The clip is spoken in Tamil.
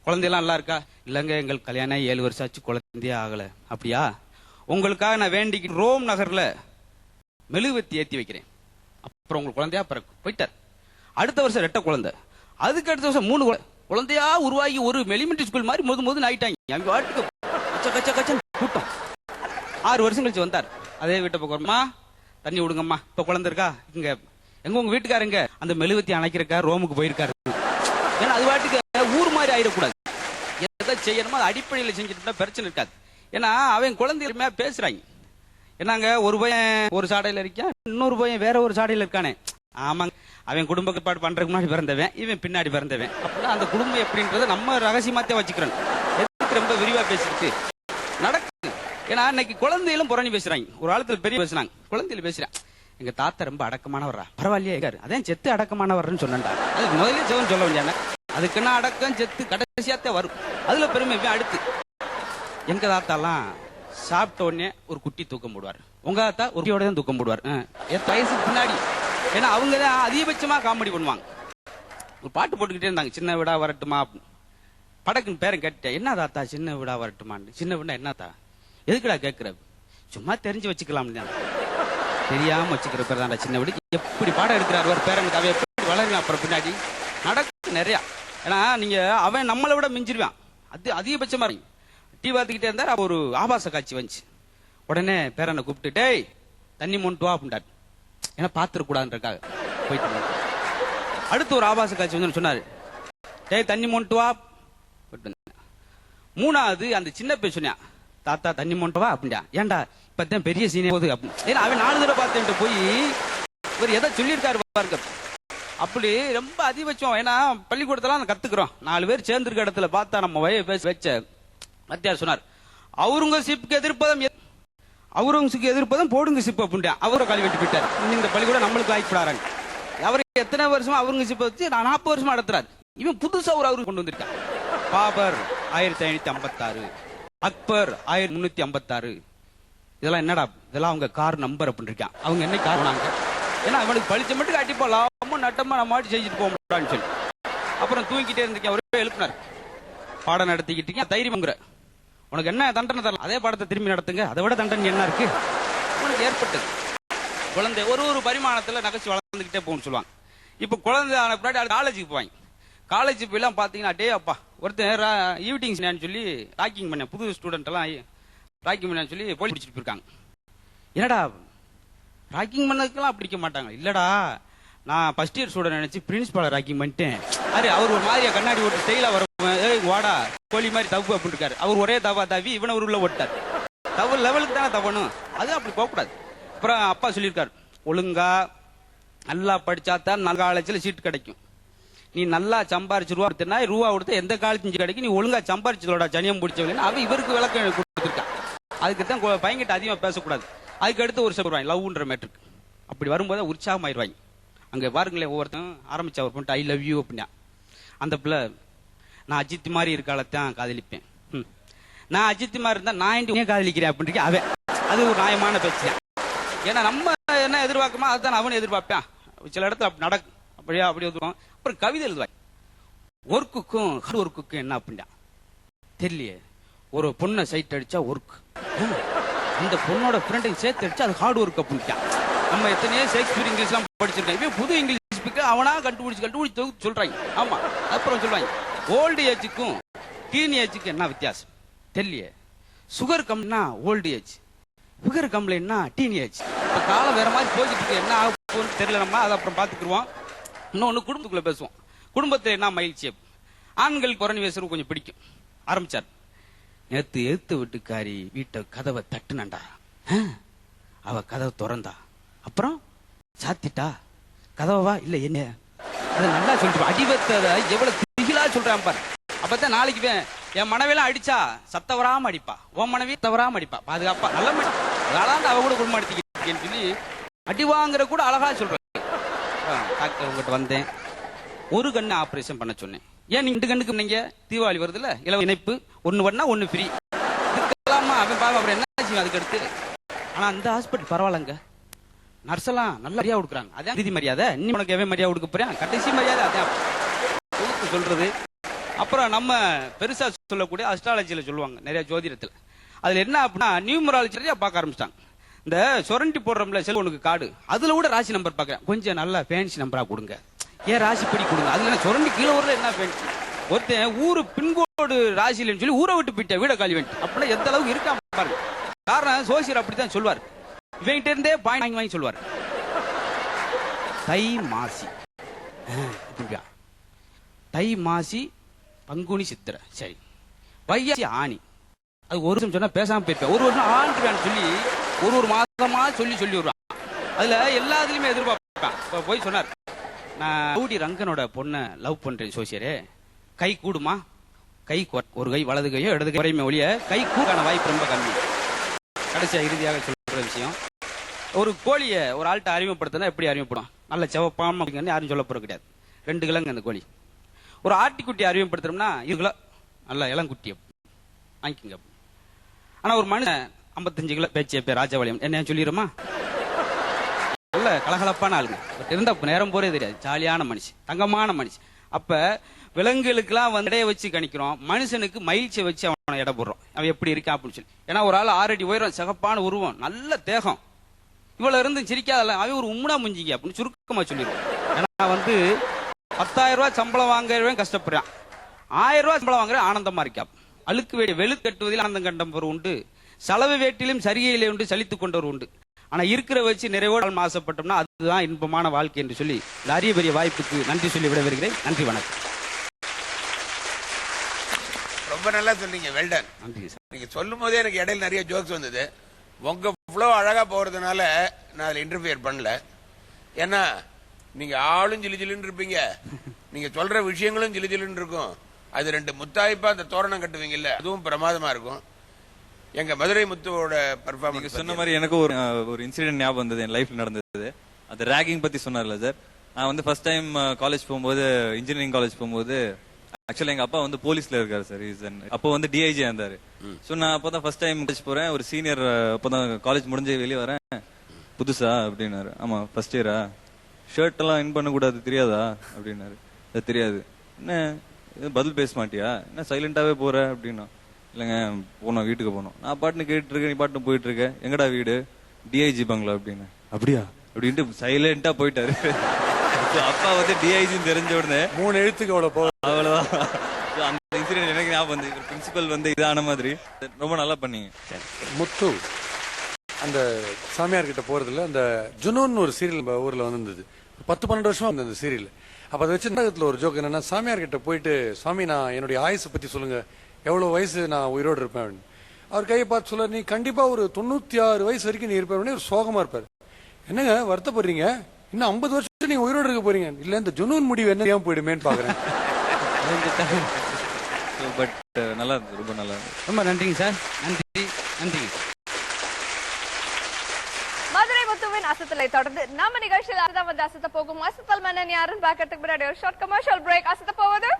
குழந்தையெல்லாம் நல்லா இருக்கா? இல்லங்க, எங்கள் கல்யாணம் 7 வருஷம் ஆச்சு, குழந்தையே ஆகல. அப்படியா? உங்களுக்காக நான் வேண்டிக்கு ரோம் நகர்ல மெழுகுவத்தி ஏத்தி வைக்கிறேன், அப்புறம் உங்களுக்கு குழந்தையா பிறக்கும். போயிட்டார். அடுத்த வருஷம் 2 குழந்தை, அதுக்கு அடுத்த வருஷம் 3 குழந்தையா உருவாகி ஒரு எலிமெண்டரி ஸ்கூல் மாதிரி மோது ஆயிட்டாங்க. அவங்க வாட்டுக்கு கச்ச கச்ச கச்சன் கூட்டம். 6 வருஷம் கழிச்சு வந்தார். அதே வீட்டை பக்கமா தண்ணி விடுங்கம்மா, இப்ப குழந்தை இருக்கா? இங்க எங்க உங்க வீட்டுக்காரங்க அந்த மெழுகுவத்தி அணைக்கிறக்கா ரோமுக்கு போயிருக்காரு. ஏன்னா அது வாட்டுக்கு ஊர் மாதிரி ஆயிடக்கூடாது. எதை செய்யணுமோ அது அடிப்படையில் செஞ்சுட்டு பிரச்சனை இருக்காது. ஏன்னா அவன் குழந்தைகளுமே பேசுறாங்க. என்னங்க, ஒரு பையன் ஒரு சாடையில இருக்கான், இன்னொரு பையன் வேற ஒரு சாடையில இருக்கானே. ஆமாங்க, அவன் குடும்ப கட்டுப்பாடு பண்றதுக்கு முன்னாடி பிறந்தவன், இவன் பின்னாடி பிறந்தவன். அப்படின்னா அந்த குடும்பம் எப்படின்றத நம்ம ரகசியமாத்தே வச்சுக்கிறோம். எதுக்கு ரொம்ப விரிவா பேசிக்கிட்டு நடக்குது? ஏன்னா இன்னைக்கு குழந்தைகளும் புறணி பேசுறாங்க. ஒரு காலத்துல பெரிய பேசுறாங்க, குழந்தைகள் பேசுறாங்க. எங்க தாத்தா ரொம்ப அடக்கமானவரா, பரவாயில்லையே இருக்காரு, அதான் செத்து அடக்கமானவர்னு சொன்னா. அது முதல்ல ஜெவன் சொல்ல வேண்டிய அதுக்குன்னா அடக்கம் செத்து கடைசியாத்தே வரும். அதுல பெருமை. அடுத்து எங்க தாத்தாலாம் சாப்பிட்ட உடனே ஒரு குட்டி தூக்கம் போடுவார். உங்க தாத்தா ஒரு குட்டியோட தான் தூக்கம் போடுவார், என் வயசுக்கு பின்னாடி. ஏன்னா அவங்க தான் அதிகபட்சமா காமெடி பண்ணுவாங்க. ஒரு பாட்டு போட்டுக்கிட்டே இருந்தாங்க, சின்ன விடா வரட்டுமா. படக்குன்னு பேரன் கேட்டேன், என்ன தாத்தா சின்ன விடா வரட்டுமான்னு. சின்ன விடா என்னத்தா? எதுக்குடா கேட்கிற? சும்மா தெரிஞ்சு வச்சுக்கலாம். தெரியாம வச்சுக்கிற பேர் தான்டா சின்ன விடு. எப்படி பாடம் எடுக்கிறாரு ஒரு பேரனுக்கு, அவன் எப்படி வளருவான் அப்புறம் பின்னாடி. நடக்கு நிறையா. ஏன்னா நீங்க அவன் நம்மளை விட மிஞ்சிருவான். அது அதிகபட்சமா இருக்கு. டீ பார்த்துக்கிட்டே இருந்தார். ஒரு ஆபாச காட்சி வந்துச்சு. உடனே பேரனை கூப்பிட்டு, டேய் தண்ணி மொண்டு வா அப்படின்ட்டார். ஏன்னா பாத்துருக்கூடாதுன்றக்காக போயிட்டு. அடுத்து ஒரு ஆபாச காட்சி வந்து சொன்னாரு, டேய் தண்ணி மொண்டு வா. 3வது அந்த சின்ன பேர் சொன்னான், தாத்தா தண்ணி மொண்டு வா அப்படின்டா. ஏன்டா இப்பதான் பெரிய சீனே போகுது அப்படின்னு. ஏன்னா அவன் 4 தடவை பார்த்துட்டு போய் இவர் எதை சொல்லியிருக்காரு பாருங்க. அப்படி ரொம்ப அதிகபட்சம். ஏன்னா பள்ளிக்கூடத்தெல்லாம் கத்துக்கிறோம், 4 பேர் சேர்ந்திருக்க இடத்துல பார்த்தா நம்ம வச்ச மத்தியார் சொன்னார், அவுரங்கசீப்புக்கு எதிர்ப்பதும் போடுங்க சிப்பு அப்படின்ட்டு அவரை காலி வெட்டி போயிட்டார். இந்த பள்ளிக்கூடம் நம்மளுக்கு ஆகிப்படாராங்க. அவரு எத்தனை வருஷமா அவுரங்கசீப்பை வச்சு 40 வருஷமா நடத்துறாரு. இவன் புதுசா அவரு கொண்டு வந்திருக்கான். பாபர் 1556, அக்பர் 1356. இதெல்லாம் என்னடா? இதெல்லாம் அவங்க கார் நம்பர் அப்படின்னு இருக்கான். அவங்க என்ன கார் போனாங்க? ஏன்னா அவனுக்கு பழிச்ச மட்டும் அடிப்பா லாபமும் நட்டமா நம்ம மாட்டி செஞ்சுட்டு போக முடியான்னு சொல்லி அப்புறம் தூங்கிட்டே இருந்திருக்கேன். அவரே எழுப்பினார், பாடம் நடத்திக்கிட்டு இருக்கேன், தைரியம்ங்கிற உனக்கு என்ன தண்டனை தரலாம், அதே பாடத்தை திரும்பி நடத்துங்க, அதை விட தண்டனை என்ன இருக்கு உனக்கு ஏற்பட்டது. குழந்தை ஒரு பரிமாணத்துல நகைச்சு வளர்ந்துகிட்டே போகணும்னு சொல்லுவாங்க. இப்ப குழந்தை ஆன பின்னாடி காலேஜுக்கு போவாங்க. காலேஜ் போயெல்லாம் பாத்தீங்கன்னா, டே அப்பா ஒருத்தர் ஈவிட்டிங்ஸ் சொல்லி ராக்கிங் பண்ண புது ஸ்டூடெண்ட் எல்லாம் ராக்கிங் பண்ண சொல்லி போலீஸ் பிடிச்சிட்டு போயிருக்காங்க. என்னடா ராக்கிங் பண்ணதுக்கெல்லாம் பிடிக்க மாட்டாங்க. இல்லடா நான் ஃபர்ஸ்ட் இயர் ஸ்டூடெண்ட் நினைச்சு பிரின்சிபால ராக்கிங் பண்ணிட்டேன். அவர் ஒரு மாதிரியா கண்ணாடி ஓட்டு ஸ்டைலா வரும், வாடா கோழி மாதிரி தப்பு அப்படின்னு இருக்காரு. அவர் ஒரே தவா தாவி இவனை ஒரு உள்ள ஓட்டார். தவறு லெவலுக்கு தானே தவணும், அது அப்படி போகக்கூடாது. அப்புறம் அப்பா சொல்லியிருக்காரு, ஒழுங்கா நல்லா படிச்சாதான் நல்ல காலேஜ்ல சீட் கிடைக்கும். நீ நல்லா சம்பாரிச்சு ரூபா கொடுத்தா ரூபா கொடுத்தா எந்த காலேஜ் கிடைக்கும், நீ ஒழுங்கா சம்பாரிச்சதோட ஜனியம் பிடிச்சவங்க. அவன் இவருக்கு விளக்கம் கொடுத்துருக்கான். அதுக்கு தான் பையன்கிட்ட அதிகமா பேசக்கூடாது. அதுக்கு அடுத்து ஒரு சொல்றாங்க லவ்ன்ற மேட்ருக்கு. அப்படி வரும்போது உற்சாகம் ஆயிடுவாங்க. அங்க பாருங்களேன், ஒவ்வொருத்தன் ஆரம்பிச்சா ஒரு பொண்ணு ஐ லவ் யூ அப்படின்னா, அந்த பிள்ளை நான் அஜித் மாதிரி இருக்காலத்தான் காதலிப்பேன், நான் அஜித் மாதிரி இருந்தா நான் காதலிக்கிறேன் அப்படின்னு அவன். அது ஒரு நியாயமான பேச்சு. ஏன்னா நம்ம என்ன எதிர்பார்க்கமா அதுதான் அவன் எதிர்பார்ப்பேன். சில இடத்துல அப்படி நடக்கும். அப்படியே அப்படி வந்துடும். அப்புறம் கவிதை எழுதுவாங்க, ஒர்க்குக்கும் ஹார்ட் ஒர்க்குக்கும் என்ன அப்படின்னா தெரியலையே. ஒரு பொண்ணை சைட் அடிச்சா ஒர்க், அந்த பொண்ணோட ஃப்ரெண்டையும் சேர்த்து அடிச்சா அது ஹார்ட் ஒர்க் அப்படின்ட்டான். நம்ம எத்தனையோ ஷேக்ஸ்பியர் இங்கிலீஷ் எல்லாம் படிச்சிருக்கேன். புது இங்கிலீஷ் ஸ்பீக்கர் அவனா கண்டுபிடிச்சு சொல்றாங்க. ஆமா, அப்புறம் சொல்றாங்க ஓல்டு ஏஜுக்கும் டீன் ஏஜுக்கும் என்ன வித்தியாசம் தெரியலையே. சுகர் கம்னா ஓல்டு ஏஜ், சுகர் கம்ப்ளைண்ட்னா டீன் ஏஜ். இப்ப காலம் வேற மாதிரி போயிட்டு இருக்கு, என்ன ஆக போகுதுன்னு தெரியல. நம்ம அதை அப்புறம் பாத்துக்குருவோம். இன்னொன்னு குடும்பத்துக்குள்ள பேசுவோம். குடும்பத்துல என்ன மகிழ்ச்சி? ஆண்களுக்கு புறணி பேசுறது கொஞ்சம் பிடிக்கும். ஆரம்பிச்சார், நேத்து எழுத்து வீட்டுக்காரி வீட்டை கதவை தட்டுனண்டா, அவ கதவை திறந்தா, அப்புறம் சாத்திட்டா கதவா இல்ல என்ன, அதை நல்லா சொல்லிட்டு அடிவத்தத எவ்வளவு திகிலா சொல்றான் பாரு. அப்பதான் நாளைக்கு என் மனைவியெல்லாம் அடிச்சா சத்த வராம அடிப்பா, உன் மனைவி தவறாம அடிப்பா, பாதுகாப்பா நல்ல அதான் அவ கூட குடும்பம் எடுத்துக்கிட்டேன்னு சொல்லி அடி வாங்குற கூட அழகா சொல்றேன். டாக்டர் உங்ககிட்ட வந்தேன், ஒரு கண்ணு ஆபரேஷன் பண்ண சொன்னேன், ஏன் நீங்க 2 கண்ணுக்கு நீங்க தீபாவளி வருதுல்ல இலவ இணைப்பு, 1 பண்ணா 1 ஃப்ரீ. இதுக்கெல்லாமா அவன் பாவம் அப்புறம் என்ன ஆச்சு அதுக்கு அடுத்து. ஆனா அந்த ஹாஸ்பிட்டல் பரவாயில்லங்க, நர்ஸ் எல்லாம் நல்ல மரியாதை கொடுக்குறாங்க. அதான் நீதி மரியாதை. இன்னும் உனக்கு எவன் மரியாதை கொடுக்க போறேன், கடைசி மரியாதை அதான் சொல்றது. அப்புறம் நம்ம பெருசா சொல்லக்கூடிய அஸ்ட்ராலஜில சொல்லுவாங்க நிறைய ஜோதிடத்துல. அதுல என்ன அப்படின்னா நியூமராலஜி நிறைய பார்க்க ஆரம்பிச்சிட்டாங்க. இந்த சொரண்டி போடுறோம்ல செல்வனுக்கு கார்டு, அதுல கூட ராசி நம்பர் பார்க்கறேன். கொஞ்சம் நல்லா ஃபேன்சி நம்பரா கொடுங்க, ஏன் ராசி படி கொடுங்க. அதுல என்ன சொரண்டி கீழே ஊர்ல என்ன ஃபேன்சி. ஒருத்தன் ஊரு பின்கோடு ராசியிலன்னு சொல்லி ஊரை விட்டு போயிட்ட வீட காலி வேண்டி அப்படின்னா எந்த அளவுக்கு இருக்காம பாருங்க. காரணம் சோசியர் அப்படித்தான் சொல்வார். இவங்கிட்ட இருந்தே பாயிண்ட் வாங்கி வாங்கி சொல்வார். தை மாசி, தை மாசி பங்குனி சித்திரை, சரி வைகாசி ஆணி, அது ஒரு வருஷம் சொன்னா பேசாம போயிருப்பேன். ஒரு வருஷம் ஆண்டுன்னு சொல்லி ஒரு மாதமா சொல்லி வருவான். அதுல எல்லாத்துலயுமே எதிர்பார்ப்பான். இப்ப போய் சொன்னார், நான் ரவுடி ரங்கனோட பொண்ணை லவ் பண்றேன் சோசியரே, கை கூடுமா? கை ஒரு கை வலது கையோ இடது கை குறையுமே ஒழிய கை கூடான வாய்ப்பு ரொம்ப கம்மி. கடைசியா இறுதியாக சொல்ற விஷயம், ஒரு கோழியை ஒரு ஆள்கிட்ட அறிமுகப்படுத்தினா எப்படி அறிமுகப்படும்? நல்ல செவப்பாம அப்படிங்கன்னு யாரும் சொல்ல போறது கிடையாது. 2 கிலோங்க அந்த கோழி. ஒரு ஆட்டிக்குட்டி அறிமுகப்படுத்துறோம்னா 2 கிலோ நல்ல இளங்குட்டி வாங்கிக்கோங்க. ஆனா ஒரு மனுஷன் 55 கிலோ பேச்சு பேர் ராஜபாளையம் என்ன சொல்லிடுமா? நல்ல கலகலப்பான ஆளுங்க, பட் இருந்தா நேரம் போறே தெரியாது. ஜாலியான மனுஷன், தங்கமான மனுஷன். அப்ப விலங்குகளுக்கெல்லாம் வந்து இடைய வச்சு கணிக்கிறோம், மனுஷனுக்கு மகிழ்ச்சியை வச்சு அவனை இட போடுறோம். அவன் எப்படி இருக்கான் அப்படின்னு சொல்லி. ஏன்னா ஒரு ஆள் 6 அடி உயரம், சிகப்பான உருவம், நல்ல தேகம், இவ்வளவு இருந்து சிரிக்காதல்ல, அவன் ஒரு உம்முனா முஞ்சிங்க அப்படின்னு சுருக்கமா சொல்லிடுவோம். ஏன்னா வந்து 10,000 ரூபாய் சம்பளம் வாங்குறவன் கஷ்டப்படுறான், 1000 ரூபாய் சம்பளம் வாங்குற ஆனந்தமா இருக்கா. அழுக்கு வேடி வெளு கட்டுவதில் ஆனந்தம் கண்டவர் உண்டு, செலவு வேட்டிலும் சரிகையிலே உண்டு சலித்துக் கொண்டவர் உண்டு. ஆனா இருக்கிற வச்சு நிறைவோடு ஆசைப்பட்டோம்னா அதுதான் இன்பமான வாழ்க்கை என்று சொல்லி இந்த அரிய பெரிய வாய்ப்புக்கு நன்றி சொல்லி விட வருகிறேன். நன்றி, வணக்கம். ரொம்ப நல்லா சொன்னீங்க, வெல்டன். நன்றி சார். நீங்க சொல்லும் போதே எனக்கு இடையில நிறைய ஜோக்ஸ் வந்தது. உங்க ஃப்ளோ அழகா போறதுனால நான் அதில் இன்டர்ஃபியர் பண்ணல. ஏன்னா நீங்க ஆளும் ஜிலி ஜிலின்னு இருப்பீங்க, நீங்க சொல்ற விஷயங்களும் ஜிலி ஜிலின்னு இருக்கும். அது 2 முத்தாய்ப்பா அந்த தோரணம் கட்டுவீங்கல்ல, அதுவும் பிரமாதமா இருக்கும். எங்க மதுரை முத்துவோட பெர்ஃபார்மன்ஸ் சொன்ன மாதிரி எனக்கு ஒரு இன்சிடென்ட் ஞாபகம் வந்தது, என் லைஃப்ல நடந்தது. அது ரேகிங் பத்தி சொன்னார்ல சார். நான் வந்து ஃபர்ஸ்ட் டைம் காலேஜ் போகும்போது, இன்ஜினியரிங் காலேஜ் போகும்போது, ஆக்சுவலா எங்க அப்பா வந்து போலீஸ்ல இருக்காரு சார். அப்போ வந்து டிஐஜி இருந்தாரு. சோ நான் அப்பதான் ஃபர்ஸ்ட் டைம் காலேஜ் போறேன். ஒரு சீனியர் அப்பதான் காலேஜ் முடிஞ்சு வெளியே வரேன், புதுசா அப்படின்னாரு. ஆமா ஃபர்ஸ்ட் இயரா, ஷர்ட் எல்லாம் இன் பண்ண கூடாது தெரியாதா அப்படின்னாரு. அது தெரியாது. என்ன பதில் பேச மாட்டியா, என்ன சைலண்டாவே போற அப்படின்னா, இல்லைங்க போனோம் வீட்டுக்கு போனோம். நான் பாட்டுன்னு கேட்டு இருக்கேன், நீ பாட்டுன்னு போயிட்டு இருக்க, எங்கடா வீடு? டிஐஜி பங்களா அப்படின்னு. அப்படியா அப்படின்ட்டு சைலண்டா போயிட்டாரு. அப்பா வந்து டிஐஜி தெரிஞ்ச உடனே 3 எழுத்துக்கு அவ்வளவுதான். அந்த இன்சிடென்ட் எனக்கு ஞாபகம் வந்து பிரின்சிபல் வந்து இதான மாதிரி. ரொம்ப நல்லா பண்ணீங்க முத்து. அந்த சாமியார் கிட்ட போறதுல அந்த ஜுனூன் ஒரு சீரியல் ஊர்ல வந்திருந்தது. 10-12 வருஷமா அந்த சீரியல். அப்ப அதை வச்சு நாடகத்துல ஒரு ஜோக் என்னன்னா, சாமியார் கிட்ட போயிட்டு, சாமி நான் என்னுடைய ஆயுசை பத்தி சொல்லுங்க, எவ்வளவு வயசு நான் உயிரோடு இருப்பேன். அவர் கையை பார்த்து சொல்ல, நீ கண்டிப்பா ஒரு 96 வயசு வரைக்கும் நீ இருப்பேன். ஒரு சோகமா இருப்பாரு. என்னங்க வருத்தப்படுறீங்க, இன்னும் 50 வருஷம் நீங்க உயிரோடு இருக்க போறீங்க. இல்ல இந்த ஜுனூன் முடிவு என்ன ஏன் போயிடுமேன்னு பாக்குறேன். பட் நல்லா இருந்தது, ரொம்ப நல்லா இருந்தது. ரொம்ப நன்றிங்க சார். நன்றி, நன்றிங்க. மதுரை முத்துவின் அசத்தலை தொடர்ந்து நம்ம நிகழ்ச்சியில் அதான் வந்து அசத்த போகும். அசத்தல் மன்னன் யாருன்னு பாக்கிறதுக்கு முன்னாடி ஒரு ஷார்ட் கமர்ஷியல் பிரேக். அசத்த போவது